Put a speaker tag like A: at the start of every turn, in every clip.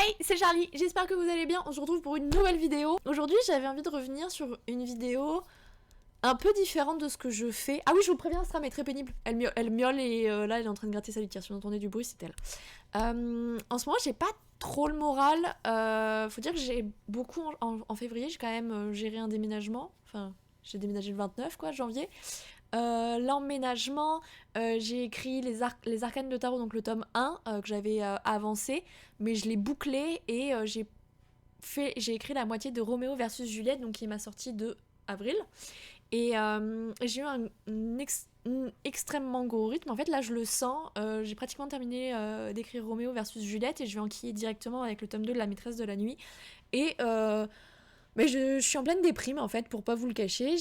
A: Hey, c'est Charlie, j'espère que vous allez bien, on se retrouve pour une nouvelle vidéo. Aujourd'hui j'avais envie de revenir sur une vidéo un peu différente de ce que je fais. Ah oui, je vous préviens, Stram est très pénible, elle miaule et là elle est en train de gratter sa litière, si vous entendez du bruit c'est elle. En ce moment j'ai pas trop le moral, faut dire que j'ai beaucoup, en février j'ai quand même géré un déménagement, enfin j'ai déménagé le 29 quoi, janvier. L'emménagement, j'ai écrit les arcanes de tarot, donc le tome 1 que j'avais avancé, mais je l'ai bouclé et j'ai écrit la moitié de Roméo versus Juliette, donc qui est ma sortie de avril. Et j'ai eu un extrêmement gros rythme. En fait, là, je le sens. J'ai pratiquement terminé d'écrire Roméo versus Juliette et je vais enquiller directement avec le tome 2 de La maîtresse de la nuit. Et mais je suis en pleine déprime, en fait, pour pas vous le cacher.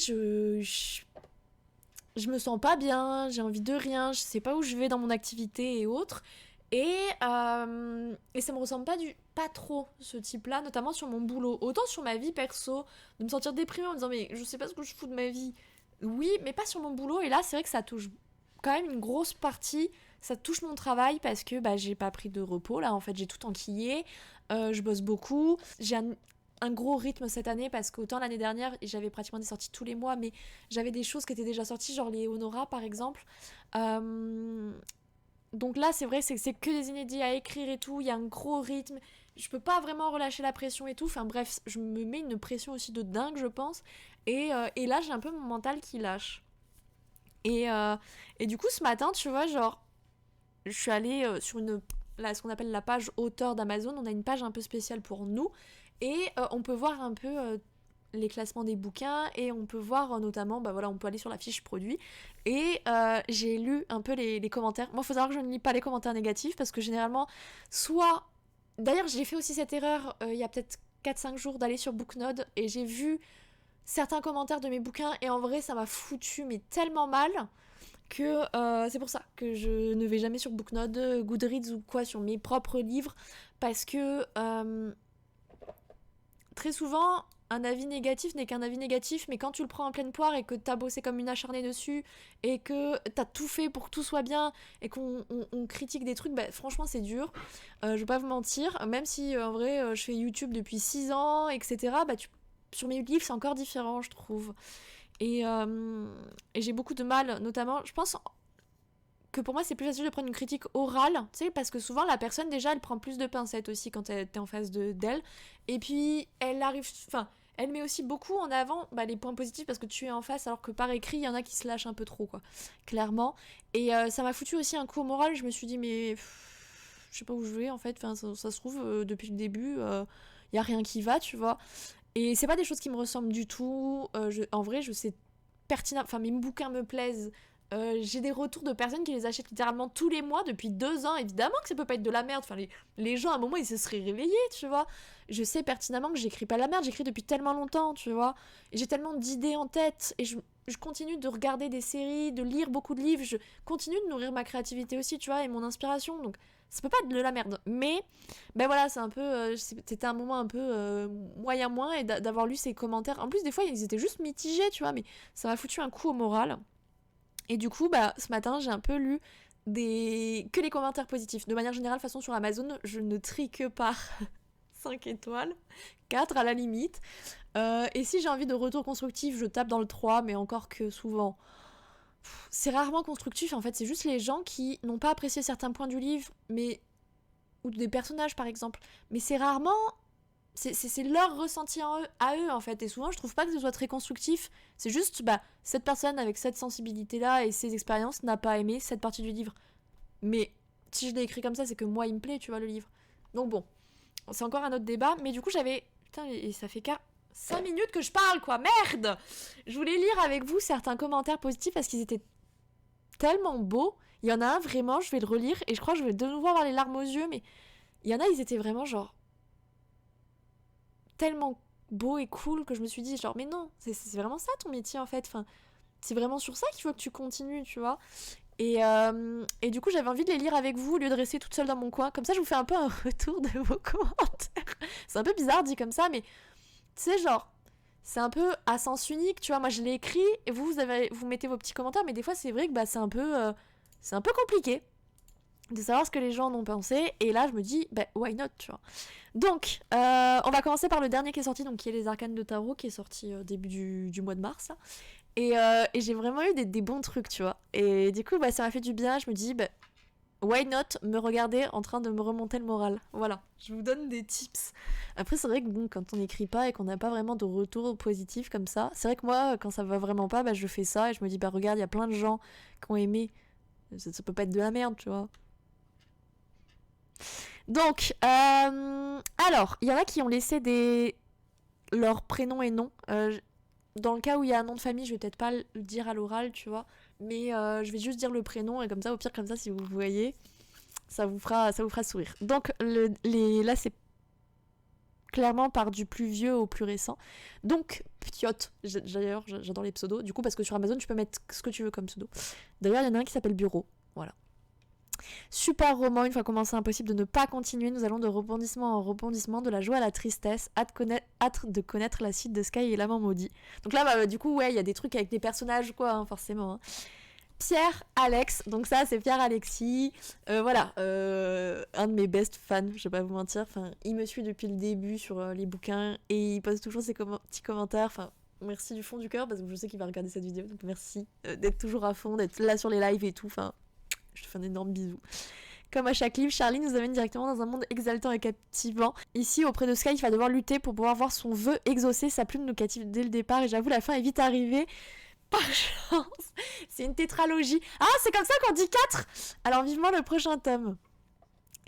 A: Je me sens pas bien, j'ai envie de rien, je sais pas où je vais dans mon activité et autres. Et ça me ressemble pas trop, ce type-là, notamment sur mon boulot. Autant sur ma vie perso, de me sentir déprimée en me disant mais je sais pas ce que je fous de ma vie. Oui, mais pas sur mon boulot. Et là, c'est vrai que ça touche quand même une grosse partie. Ça touche mon travail parce que j'ai pas pris de repos. Là, en fait, j'ai tout enquillé. Je bosse beaucoup. J'ai un gros rythme cette année parce qu'autant l'année dernière j'avais pratiquement des sorties tous les mois, mais j'avais des choses qui étaient déjà sorties, genre les Honora par exemple. Donc là c'est vrai, c'est que des inédits à écrire et tout, il y a un gros rythme, je peux pas vraiment relâcher la pression et tout, enfin bref, je me mets une pression aussi de dingue je pense, et là j'ai un peu mon mental qui lâche. Et du coup ce matin tu vois, genre je suis allée sur ce qu'on appelle la page auteur d'Amazon. On a une page un peu spéciale pour nous et on peut voir un peu les classements des bouquins et on peut voir notamment, on peut aller sur la fiche produit et j'ai lu un peu les commentaires. Moi, il faut savoir que je ne lis pas les commentaires négatifs parce que généralement, d'ailleurs, j'ai fait aussi cette erreur il y a peut-être 4-5 jours d'aller sur Booknode et j'ai vu certains commentaires de mes bouquins et en vrai, ça m'a foutu mais tellement mal que c'est pour ça que je ne vais jamais sur Booknode, Goodreads ou quoi sur mes propres livres parce que très souvent un avis négatif n'est qu'un avis négatif, mais quand tu le prends en pleine poire et que t'as bossé comme une acharnée dessus et que t'as tout fait pour que tout soit bien et qu'on critique des trucs, franchement c'est dur, je vais pas vous mentir, même si en vrai je fais YouTube depuis 6 ans etc, sur mes livres c'est encore différent je trouve. Et j'ai beaucoup de mal, notamment, je pense que pour moi c'est plus facile de prendre une critique orale, tu sais, parce que souvent la personne déjà elle prend plus de pincettes aussi quand t'es en face d'elle, et puis elle met aussi beaucoup en avant les points positifs parce que tu es en face, alors que par écrit il y en a qui se lâchent un peu trop quoi, clairement. Et ça m'a foutu aussi un coup au moral, je me suis dit mais je sais pas où je vais en fait, enfin ça se trouve depuis le début y a rien qui va, tu vois. Et c'est pas des choses qui me ressemblent du tout. En vrai, je sais pertinemment. Enfin, mes bouquins me plaisent. J'ai des retours de personnes qui les achètent littéralement tous les mois depuis 2 ans. Évidemment que ça peut pas être de la merde. Enfin, les gens, à un moment, ils se seraient réveillés, tu vois. Je sais pertinemment que j'écris pas de la merde. J'écris depuis tellement longtemps, tu vois. Et j'ai tellement d'idées en tête. Et je continue de regarder des séries, de lire beaucoup de livres. Je continue de nourrir ma créativité aussi, tu vois, et mon inspiration. Donc, ça peut pas être de la merde. Mais, voilà, c'est un peu. C'était un moment un peu moyen moins. Et d'avoir lu ces commentaires. En plus, des fois, ils étaient juste mitigés, tu vois. Mais ça m'a foutu un coup au moral. Et du coup, ce matin, j'ai un peu lu que les commentaires positifs. De manière générale, de toute façon, sur Amazon, je ne trie que par 5 étoiles, 4 à la limite. Et si j'ai envie de retour constructif, je tape dans le 3, mais encore que souvent, c'est rarement constructif. En fait, c'est juste les gens qui n'ont pas apprécié certains points du livre, ou des personnages, par exemple. Mais c'est rarement... C'est leur ressenti à eux en fait, et souvent je trouve pas que ce soit très constructif, c'est juste cette personne avec cette sensibilité là et ces expériences n'a pas aimé cette partie du livre, mais si je l'ai écrit comme ça c'est que moi il me plaît, tu vois, le livre. Donc bon, c'est encore un autre débat, mais du coup putain, et ça fait 5 minutes que je parle quoi, merde. Je voulais lire avec vous certains commentaires positifs parce qu'ils étaient tellement beaux. Il y en a un vraiment, je vais le relire et je crois que je vais de nouveau avoir les larmes aux yeux, mais il y en a, ils étaient vraiment genre tellement beau et cool que je me suis dit genre mais non, c'est vraiment ça ton métier en fait, enfin c'est vraiment sur ça qu'il faut que tu continues, tu vois. Et du coup j'avais envie de les lire avec vous au lieu de rester toute seule dans mon coin, comme ça je vous fais un peu un retour de vos commentaires. C'est un peu bizarre dit comme ça, mais tu sais genre c'est un peu à sens unique, tu vois. Moi je l'ai écrit et vous mettez vos petits commentaires, mais des fois c'est vrai que c'est un peu compliqué. de savoir ce que les gens en ont pensé, et là je me dis, bah why not, tu vois. Donc, on va commencer par le dernier qui est sorti, donc qui est Les Arcanes de Tarot, qui est sorti début du mois de mars, là. Et j'ai vraiment eu des bons trucs, tu vois. Et du coup, bah, ça m'a fait du bien, je me dis, bah, why not me regarder en train de me remonter le moral. Voilà, je vous donne des tips. Après, c'est vrai que bon, quand on n'écrit pas et qu'on n'a pas vraiment de retour positif comme ça, c'est vrai que moi, quand ça va vraiment pas, bah, je fais ça et je me dis, bah regarde, il y a plein de gens qui ont aimé. Ça peut pas être de la merde, tu vois. Donc, alors, il y en a qui ont laissé leurs prénoms et noms. Dans le cas où il y a un nom de famille, je vais peut-être pas le dire à l'oral, tu vois. Mais je vais juste dire le prénom et comme ça, au pire, comme ça, si vous voyez, ça vous fera sourire. Donc, là, c'est clairement par du plus vieux au plus récent. Donc, Ptiot. D'ailleurs, j'adore les pseudos. Du coup, parce que sur Amazon, tu peux mettre ce que tu veux comme pseudo. D'ailleurs, il y en a un qui s'appelle Bureau. Voilà. Super roman, une fois commencé, impossible de ne pas continuer. Nous allons de rebondissement en rebondissement, de la joie à la tristesse. Hâte de connaître la suite de Sky et l'amant maudit. Donc là, bah, du coup, ouais, il y a des trucs avec des personnages, quoi, hein, forcément. Hein. Pierre Alex, donc ça c'est Pierre Alexis, voilà, un de mes best fans, je vais pas vous mentir, enfin, il me suit depuis le début sur les bouquins et il pose toujours ses petits commentaires, enfin, merci du fond du cœur parce que je sais qu'il va regarder cette vidéo, donc merci d'être toujours à fond, d'être là sur les lives et tout, enfin, je te fais un énorme bisou. Comme à chaque livre, Charlie nous amène directement dans un monde exaltant et captivant. Ici, auprès de Sky, il va devoir lutter pour pouvoir voir son vœu exaucé, sa plume nous captive dès le départ et j'avoue la fin est vite arrivée. Par chance, c'est une tétralogie. Ah, c'est comme ça qu'on dit 4. Alors vivement le prochain tome.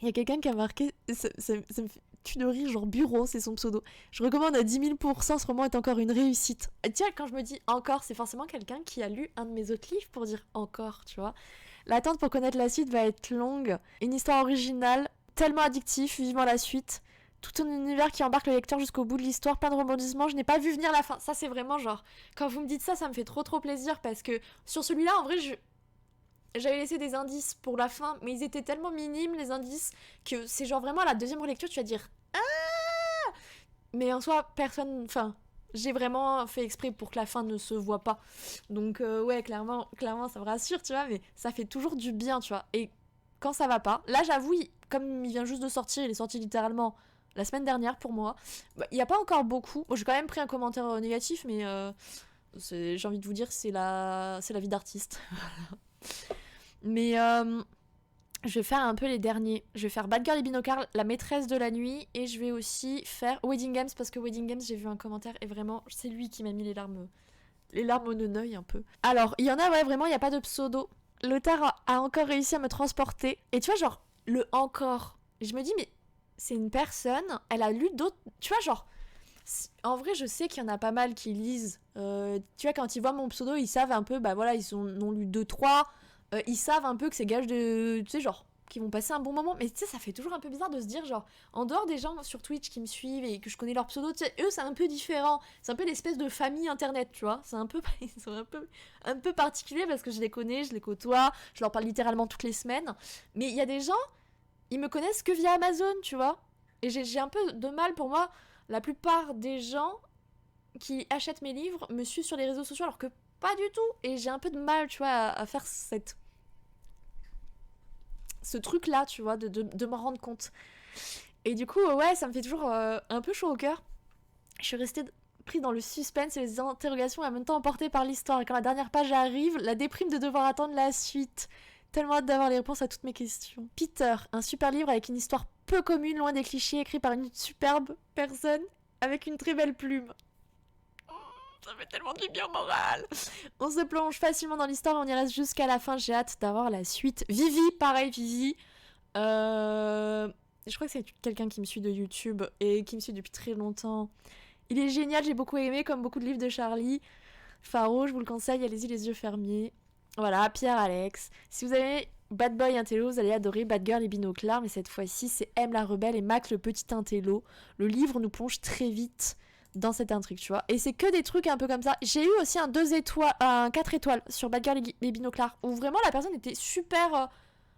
A: Il y a quelqu'un qui a marqué, ça me tue de rire, genre Bureau, c'est son pseudo. Je recommande à 10 000%, ce roman est encore une réussite. Et tiens, quand je me dis encore, c'est forcément quelqu'un qui a lu un de mes autres livres pour dire encore, tu vois. L'attente pour connaître la suite va être longue. Une histoire originale, tellement addictif, vivement la suite. Tout un univers qui embarque le lecteur jusqu'au bout de l'histoire, plein de rebondissements, je n'ai pas vu venir la fin. Ça, c'est vraiment genre, quand vous me dites ça, ça me fait trop plaisir parce que sur celui-là, en vrai, j'avais laissé des indices pour la fin, mais ils étaient tellement minimes, les indices, que c'est genre vraiment à la deuxième relecture, tu vas dire ah. Mais en soi, personne. Enfin, j'ai vraiment fait exprès pour que la fin ne se voit pas. Donc, ouais, clairement, ça me rassure, tu vois, mais ça fait toujours du bien, tu vois. Et quand ça va pas, là, j'avoue, comme il vient juste de sortir, il est sorti littéralement la semaine dernière pour moi. Il n'y a pas encore beaucoup. Bon, j'ai quand même pris un commentaire négatif, mais j'ai envie de vous dire, c'est la vie d'artiste. Mais je vais faire un peu les derniers. Je vais faire Bad Girl et Binocard, La maîtresse de la nuit, et je vais aussi faire Wedding Games, parce que Wedding Games, j'ai vu un commentaire, et vraiment, c'est lui qui m'a mis les larmes au neuil un peu. Alors, il y en a, ouais, vraiment, il n'y a pas de pseudo. L'auteur a encore réussi à me transporter. Et tu vois, genre, le encore. Je me dis, mais c'est une personne, elle a lu d'autres... Tu vois, genre... En vrai, je sais qu'il y en a pas mal qui lisent. Tu vois, quand ils voient mon pseudo, ils savent un peu, bah voilà, ils ont lu 2-3. Ils savent un peu que c'est gage de... Tu sais, genre, qu'ils vont passer un bon moment. Mais tu sais, ça fait toujours un peu bizarre de se dire, genre, en dehors des gens sur Twitch qui me suivent et que je connais leur pseudo, tu sais, eux, c'est un peu différent. C'est un peu l'espèce de famille internet, tu vois. C'est un peu... Ils sont un peu particuliers parce que je les connais, je les côtoie, je leur parle littéralement toutes les semaines. Mais il y a des gens... Ils me connaissent que via Amazon, tu vois. Et j'ai un peu de mal, pour moi, la plupart des gens qui achètent mes livres me suivent sur les réseaux sociaux alors que pas du tout. Et j'ai un peu de mal, tu vois, à faire ce truc-là, tu vois, de m'en rendre compte. Et du coup, ouais, ça me fait toujours un peu chaud au cœur. Je suis restée pris dans le suspense et les interrogations en même temps emportée par l'histoire. Et quand la dernière page arrive, la déprime de devoir attendre la suite. Tellement hâte d'avoir les réponses à toutes mes questions. Peter, un super livre avec une histoire peu commune, loin des clichés, écrit par une superbe personne avec une très belle plume. Ça fait tellement du bien au moral. On se plonge facilement dans l'histoire et on y reste jusqu'à la fin. J'ai hâte d'avoir la suite. Vivi, pareil, Vivi. Je crois que c'est quelqu'un qui me suit de YouTube et qui me suit depuis très longtemps. Il est génial, j'ai beaucoup aimé, comme beaucoup de livres de Charlie. Faro, je vous le conseille, allez-y les yeux fermés. Voilà, Pierre Alex. Si vous avez Bad Boy Intello, vous allez adorer Bad Girl et Binoclard, mais cette fois-ci, c'est M la rebelle et Mac le petit Intello. Le livre nous plonge très vite dans cette intrigue, tu vois. Et c'est que des trucs un peu comme ça. J'ai eu aussi un 4 étoiles sur Bad Girl et Binoclard, où vraiment la personne était super...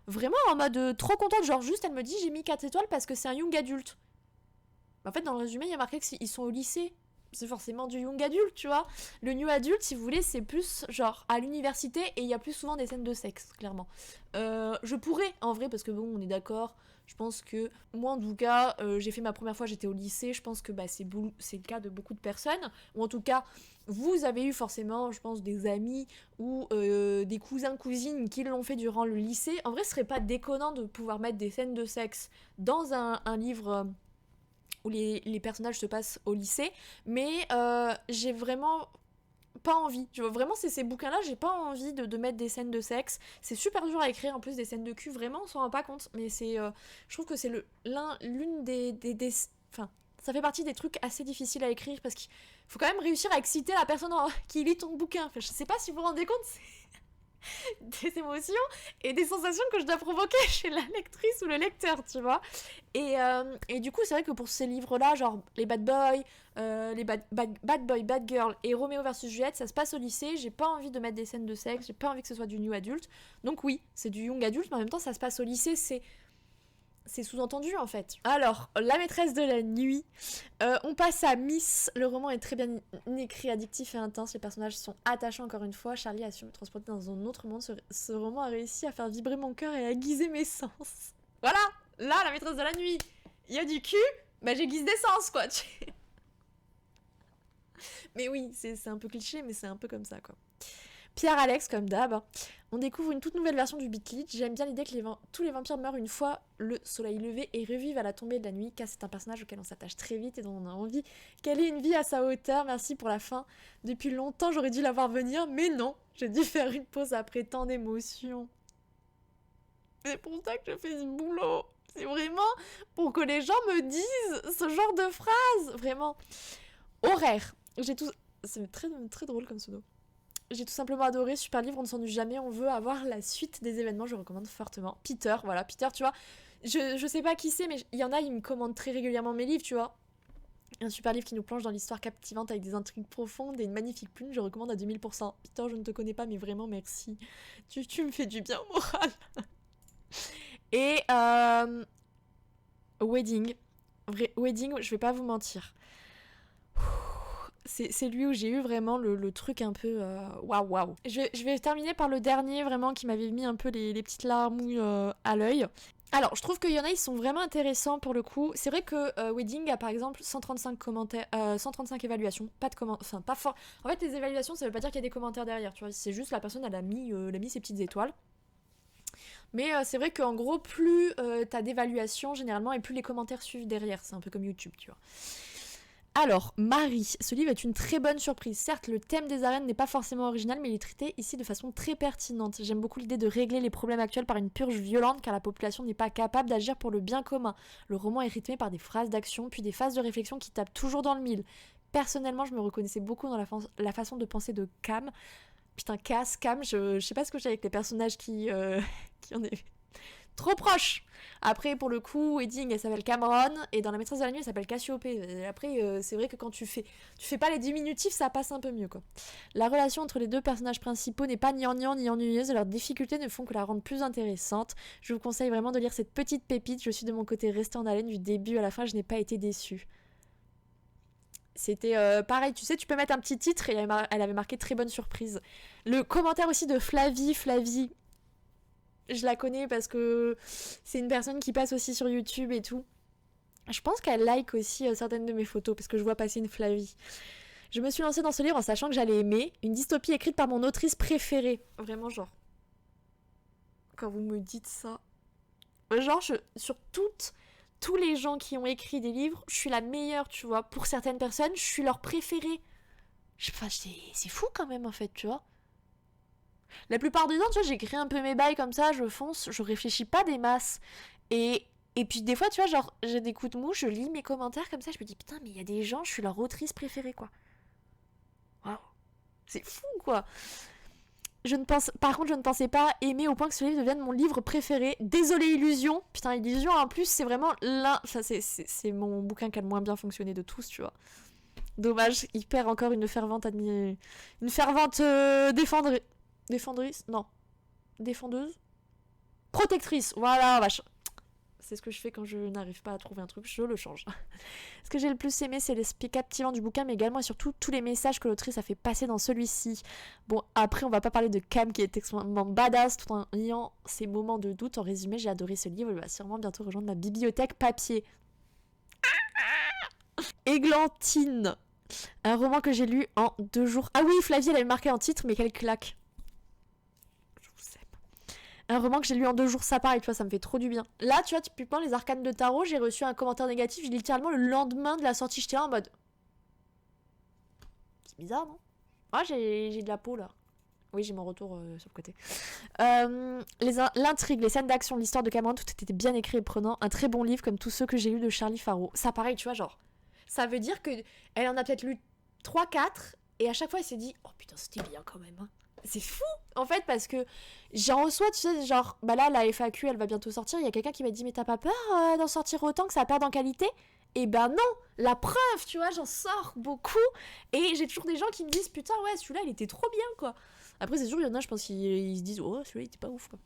A: vraiment en mode trop contente, genre juste elle me dit j'ai mis 4 étoiles parce que c'est un young adulte. En fait, dans le résumé, il y a marqué qu'ils sont au lycée. c'est forcément du young adulte, tu vois. Le new adulte, si vous voulez, c'est plus genre à l'université et il y a plus souvent des scènes de sexe, clairement. Je pourrais, en vrai, parce que bon, on est d'accord. Je pense que moi, en tout cas, j'ai fait ma première fois, j'étais au lycée. Je pense que bah, c'est le cas de beaucoup de personnes. Ou en tout cas, vous avez eu forcément, je pense, des amis ou des cousins, cousines qui l'ont fait durant le lycée. En vrai, ce serait pas déconnant de pouvoir mettre des scènes de sexe dans un livre où les personnages se passent au lycée. Mais j'ai vraiment pas envie. Tu vois, vraiment, c'est ces bouquins-là, j'ai pas envie de mettre des scènes de sexe. C'est super dur à écrire, en plus des scènes de cul, vraiment, on s'en rend pas compte. Mais c'est, je trouve que c'est l'une des enfin, ça fait partie des trucs assez difficiles à écrire parce qu'il faut quand même réussir à exciter la personne qui lit ton bouquin. Enfin, je sais pas si vous vous rendez compte, des émotions et des sensations que je dois provoquer chez la lectrice ou le lecteur, tu vois. Et du coup, c'est vrai que pour ces livres-là, genre les Bad Boys, Bad Boy, Bad Girl et Roméo versus Juliette, ça se passe au lycée. J'ai pas envie de mettre des scènes de sexe, j'ai pas envie que ce soit du new adulte. Donc oui, c'est du young adulte, mais en même temps, ça se passe au lycée, c'est sous-entendu en fait. Alors, La maîtresse de la nuit. On passe à Miss. Le roman est très bien écrit, addictif et intense. Les personnages sont attachants encore une fois. Charlie a su me transporter dans un autre monde. Ce roman a réussi à faire vibrer mon cœur et à aiguiser mes sens. Voilà. Là, La maîtresse de la nuit. Il y a du cul. Bah j'aiguise des sens quoi. Mais oui, c'est un peu cliché, mais c'est un peu comme ça quoi. Pierre Alex, comme d'hab. On découvre une toute nouvelle version du Beat Lit. J'aime bien l'idée que tous les vampires meurent une fois le soleil levé et revivent à la tombée de la nuit, car c'est un personnage auquel on s'attache très vite et dont on a envie qu'elle ait une vie à sa hauteur. Merci pour la fin. Depuis longtemps, j'aurais dû la voir venir, mais non, j'ai dû faire une pause après tant d'émotions. C'est pour ça que je fais ce boulot. C'est vraiment pour que les gens me disent ce genre de phrases. Vraiment. Horaire. C'est très, très drôle comme pseudo. J'ai tout simplement adoré, super livre, on ne s'ennuie jamais, on veut avoir la suite des événements, je recommande fortement. Peter, voilà, Peter, tu vois, je sais pas qui c'est, mais il y en a, ils me commandent très régulièrement mes livres, tu vois. Un super livre qui nous plonge dans l'histoire captivante avec des intrigues profondes et une magnifique plume, je recommande à 2000%. Peter, je ne te connais pas, mais vraiment merci. Tu me fais du bien au moral. Et Wedding. Wedding, je vais pas vous mentir. C'est lui où j'ai eu vraiment le truc un peu waouh. Je vais terminer par le dernier vraiment qui m'avait mis un peu les petites larmouilles à l'œil. Alors, je trouve qu'il y en a, ils sont vraiment intéressants pour le coup. C'est vrai que Wedding a par exemple 135 commentaires, 135 évaluations, pas de commentaires, enfin pas fort. En fait, les évaluations, ça veut pas dire qu'il y a des commentaires derrière, tu vois. C'est juste la personne, elle a mis ses petites étoiles. Mais c'est vrai qu'en gros, plus t'as d'évaluations généralement et plus les commentaires suivent derrière. C'est un peu comme YouTube, tu vois. Alors, Marie, ce livre est une très bonne surprise. Certes, le thème des arènes n'est pas forcément original, mais il est traité ici de façon très pertinente. J'aime beaucoup l'idée de régler les problèmes actuels par une purge violente, car la population n'est pas capable d'agir pour le bien commun. Le roman est rythmé par des phrases d'action, puis des phases de réflexion qui tapent toujours dans le mille. Personnellement, je me reconnaissais beaucoup dans la façon de penser de Cam. Putain, Cam, je sais pas ce que j'ai avec les personnages qui en est trop proche. Après, pour le coup, Wedding, elle s'appelle Cameron, et dans La maîtresse de la nuit, elle s'appelle Cassiope. Après, c'est vrai que quand tu fais pas les diminutifs, ça passe un peu mieux, quoi. La relation entre les deux personnages principaux n'est pas gnangnan ni ennuyeuse, et leurs difficultés ne font que la rendre plus intéressante. Je vous conseille vraiment de lire cette petite pépite. Je suis de mon côté restée en haleine du début à la fin, je n'ai pas été déçue. C'était pareil, tu sais, tu peux mettre un petit titre, et elle avait marqué très bonne surprise. Le commentaire aussi de Flavie, je la connais parce que c'est une personne qui passe aussi sur YouTube et tout. Je pense qu'elle like aussi certaines de mes photos parce que je vois passer une Flavie. Je me suis lancée dans ce livre en sachant que j'allais aimer une dystopie écrite par mon autrice préférée. Vraiment, genre, quand vous me dites ça, genre, sur tous les gens qui ont écrit des livres, je suis la meilleure, tu vois. Pour certaines personnes, je suis leur préférée. Enfin, c'est fou quand même, en fait, tu vois. La plupart du temps, tu vois, j'écris un peu mes bails comme ça, je fonce, je réfléchis pas des masses. Et puis des fois, tu vois, genre, j'ai des coups de mou, je lis mes commentaires comme ça, je me dis, putain, mais il y a des gens, je suis leur autrice préférée, quoi. Waouh. C'est fou, quoi. Par contre, je ne pensais pas aimer au point que ce livre devienne mon livre préféré. Désolée, Illusion. Putain, Illusion, en plus, c'est vraiment Enfin, c'est mon bouquin qui a le moins bien fonctionné de tous, tu vois. Dommage, il perd encore une fervente défendrice. Non. Défendeuse. Protectrice. Voilà, vache. C'est ce que je fais quand je n'arrive pas à trouver un truc, je le change. Ce que j'ai le plus aimé, c'est l'aspect captivant du bouquin, mais également et surtout tous les messages que l'autrice a fait passer dans celui-ci. Bon, après, on va pas parler de Cam qui est extrêmement badass tout en ayant ses moments de doute. En résumé, j'ai adoré ce livre, il va sûrement bientôt rejoindre ma bibliothèque papier. Églantine, un roman que j'ai lu en 2 jours. Ah oui, Flavie, elle avait marqué en titre, mais quelle claque. Je vous aime. Un roman que j'ai lu en 2 jours, ça pareil, tu vois, ça me fait trop du bien. Là, tu vois, typiquement, les arcanes de tarot, j'ai reçu un commentaire négatif, littéralement le lendemain de la sortie, j'étais là en mode... C'est bizarre, non? Ah, j'ai de la peau, là. Oui, j'ai mon retour sur le côté. L'intrigue, les scènes d'action, l'histoire de Cameron, tout était bien écrit et prenant. Un très bon livre, comme tous ceux que j'ai lus de Charlie Faro. Ça, pareil, tu vois, genre... Ça veut dire que elle en a peut-être lu 3-4, et à chaque fois, elle s'est dit « Oh putain, c'était bien quand même, hein. » C'est fou, en fait, parce que j'en reçois, tu sais, genre... Bah là, la FAQ, elle va bientôt sortir. Il y a quelqu'un qui m'a dit « Mais t'as pas peur d'en sortir autant, que ça perde en qualité ?» Et ben non, la preuve, tu vois, j'en sors beaucoup. Et j'ai toujours des gens qui me disent « Putain, ouais, celui-là, il était trop bien, quoi. » Après, c'est sûr, il y en a, je pense qu'ils se disent « Oh, celui-là, il était pas ouf, quoi. »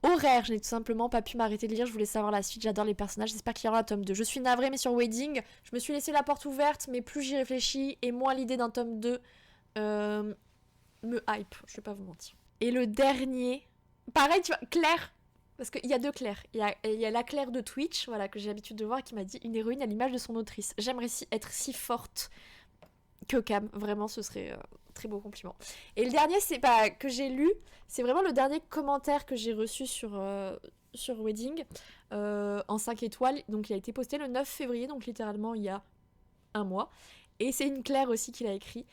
A: Horaire, je n'ai tout simplement pas pu m'arrêter de lire, je voulais savoir la suite, j'adore les personnages, j'espère qu'il y aura un tome 2. Je suis navrée, mais sur Wedding, je me suis laissé la porte ouverte, mais plus j'y réfléchis, et moins l'idée d'un tome 2 me hype, je vais pas vous mentir. Et le dernier, pareil, tu vois, Claire, parce qu'il y a 2 Claires. Il y a la Claire de Twitch, voilà, que j'ai l'habitude de voir, qui m'a dit une héroïne à l'image de son autrice. J'aimerais être si forte que Cam, vraiment, ce serait très beau compliment. Et le dernier, c'est pas que j'ai lu, c'est vraiment le dernier commentaire que j'ai reçu sur Wedding, en 5 étoiles. Donc il a été posté le 9 février, donc littéralement il y a un mois. Et c'est une Claire aussi qui l'a écrit.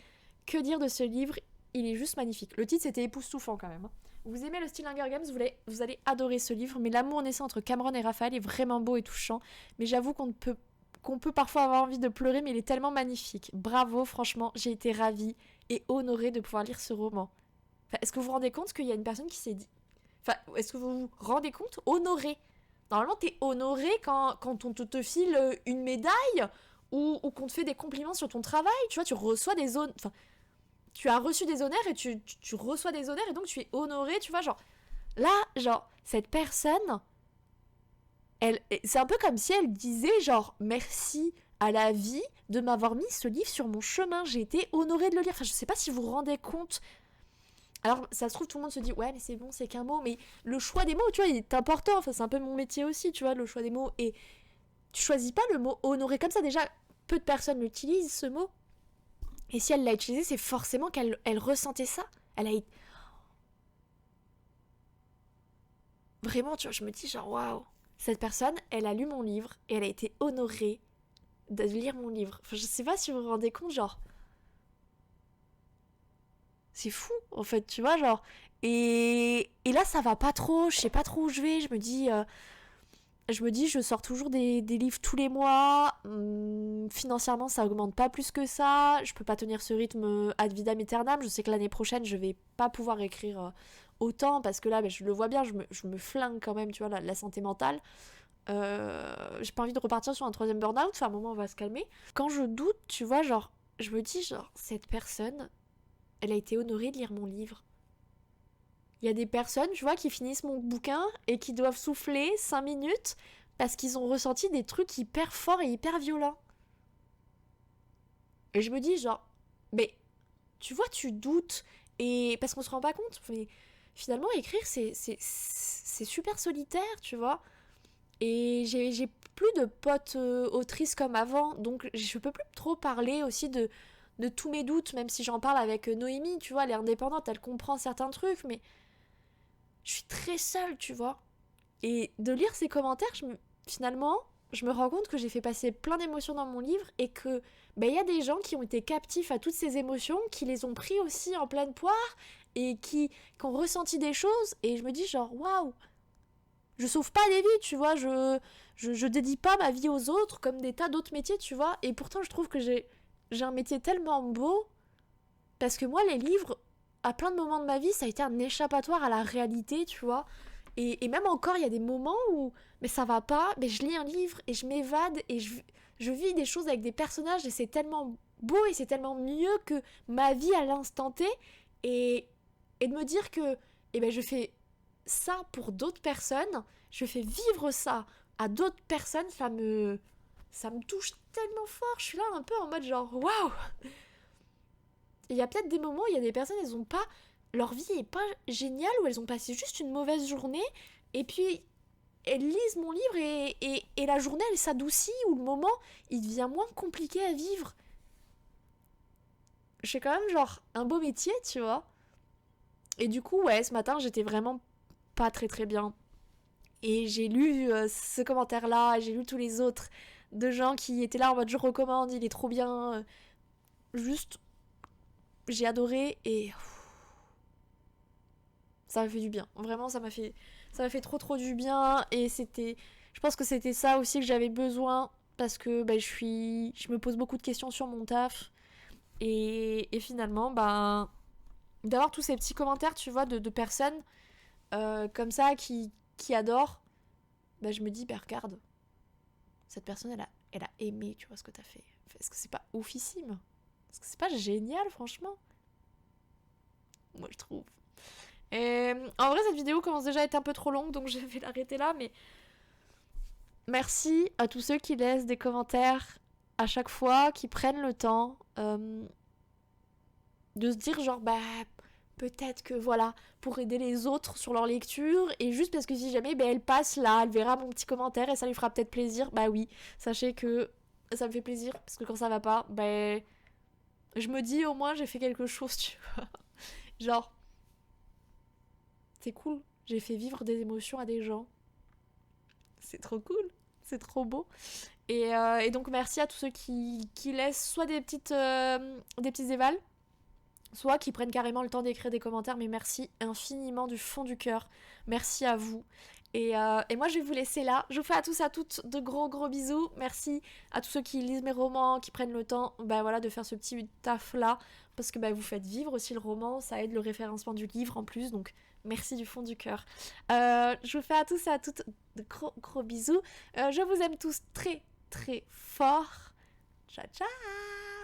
A: Que dire de ce livre? Il est juste magnifique. Le titre, c'était époustouflant quand même. Vous aimez le style Hunger Games, vous allez adorer ce livre, mais l'amour naissant entre Cameron et Raphaël est vraiment beau et touchant. Mais j'avoue qu'on peut parfois avoir envie de pleurer, mais il est tellement magnifique. Bravo, franchement, j'ai été ravie et honorée de pouvoir lire ce roman. Enfin, est-ce que vous vous rendez compte qu'il y a une personne qui s'est dit... Enfin, est-ce que vous vous rendez compte? Honorée. Normalement, t'es honorée quand on te file une médaille ou qu'on te fait des compliments sur ton travail. Tu vois, tu reçois des honneurs... Enfin, tu as reçu des honneurs et tu reçois des honneurs et donc tu es honorée, tu vois, genre... Là, genre, cette personne... c'est un peu comme si elle disait genre merci à la vie de m'avoir mis ce livre sur mon chemin, j'ai été honorée de le lire. Enfin, je sais pas si vous vous rendez compte. Alors, ça se trouve, tout le monde se dit ouais, mais c'est bon, c'est qu'un mot, mais le choix des mots, tu vois, il est important. Enfin, c'est un peu mon métier aussi, tu vois, le choix des mots. Et tu choisis pas le mot honoré comme ça. Déjà, peu de personnes l'utilisent, ce mot. Et si elle l'a utilisé, c'est forcément qu'elle ressentait ça. Elle a été... Vraiment, tu vois, je me dis genre waouh. Cette personne, elle a lu mon livre et elle a été honorée de lire mon livre. Enfin, je sais pas si vous vous rendez compte, genre... C'est fou, en fait, tu vois, genre... Et là, ça va pas trop, je sais pas trop où je vais, je me dis, je sors toujours des livres tous les mois, financièrement, ça augmente pas plus que ça, je peux pas tenir ce rythme ad vitam aeternam, je sais que l'année prochaine, je vais pas pouvoir écrire autant, parce que là, je le vois bien, je me flingue quand même, tu vois, la santé mentale. J'ai pas envie de repartir sur un 3e burn-out, enfin, à un moment, on va se calmer. Quand je doute, tu vois, genre, je me dis, genre, cette personne, elle a été honorée de lire mon livre. Il y a des personnes, tu vois, qui finissent mon bouquin et qui doivent souffler 5 minutes parce qu'ils ont ressenti des trucs hyper forts et hyper violents. Et je me dis, genre, mais tu vois, tu doutes, et parce qu'on se rend pas compte, mais finalement, écrire, c'est super solitaire, tu vois. Et j'ai plus de potes autrices comme avant, donc je peux plus trop parler aussi de tous mes doutes, même si j'en parle avec Noémie, tu vois, elle est indépendante, elle comprend certains trucs, mais je suis très seule, tu vois. Et de lire ces commentaires, finalement, je me rends compte que j'ai fait passer plein d'émotions dans mon livre et que il y a des gens qui ont été captifs à toutes ces émotions, qui les ont pris aussi en pleine poire et qui ont ressenti des choses, et je me dis genre waouh, je sauve pas des vies, tu vois, je dédie pas ma vie aux autres comme des tas d'autres métiers, tu vois, et pourtant je trouve que j'ai un métier tellement beau, parce que moi, les livres, à plein de moments de ma vie, ça a été un échappatoire à la réalité, tu vois, et même encore, il y a des moments où, mais ça va pas, mais je lis un livre, et je m'évade, et je vis des choses avec des personnages, et c'est tellement beau, et c'est tellement mieux que ma vie à l'instant T, et de me dire que, je fais ça pour d'autres personnes, je fais vivre ça à d'autres personnes, ça me touche tellement fort. Je suis là un peu en mode genre waouh. Il y a peut-être des moments où il y a des personnes, elles ont pas, leur vie est pas géniale, ou elles ont passé juste une mauvaise journée, et puis elles lisent mon livre et la journée elle s'adoucit, ou le moment il devient moins compliqué à vivre. J'ai quand même genre un beau métier, tu vois. Et du coup, ouais, ce matin j'étais vraiment pas très très bien. Et j'ai lu ce commentaire-là, j'ai lu tous les autres de gens qui étaient là en mode je recommande, il est trop bien. Juste, j'ai adoré et ça m'a fait du bien. Vraiment, ça m'a fait trop trop du bien. Et je pense que c'était ça aussi que j'avais besoin parce que je me pose beaucoup de questions sur mon taf. Et finalement, d'avoir tous ces petits commentaires, tu vois, de personnes comme ça qui adorent, je me dis, regarde, cette personne, elle a aimé, tu vois, ce que t'as fait. Est-ce que c'est pas oufissime? Est-ce que c'est pas génial, franchement? Moi, je trouve. Et en vrai, cette vidéo commence déjà à être un peu trop longue, donc je vais l'arrêter là, mais merci à tous ceux qui laissent des commentaires à chaque fois, qui prennent le temps de se dire genre, peut-être que voilà, pour aider les autres sur leur lecture, et juste parce que si jamais elle passe là, elle verra mon petit commentaire et ça lui fera peut-être plaisir, oui, sachez que ça me fait plaisir, parce que quand ça va pas, je me dis au moins j'ai fait quelque chose, tu vois. Genre, c'est cool, j'ai fait vivre des émotions à des gens. C'est trop cool, c'est trop beau. Et donc merci à tous ceux qui laissent soit des petites évals, soit qui prennent carrément le temps d'écrire des commentaires, mais merci infiniment du fond du cœur. Merci à vous. Et moi, je vais vous laisser là. Je vous fais à tous, à toutes de gros gros bisous. Merci à tous ceux qui lisent mes romans, qui prennent le temps de faire ce petit taf là. Parce que vous faites vivre aussi le roman, ça aide le référencement du livre en plus. Donc merci du fond du cœur. Je vous fais à tous et à toutes de gros gros bisous. Je vous aime tous très très fort. Ciao ciao.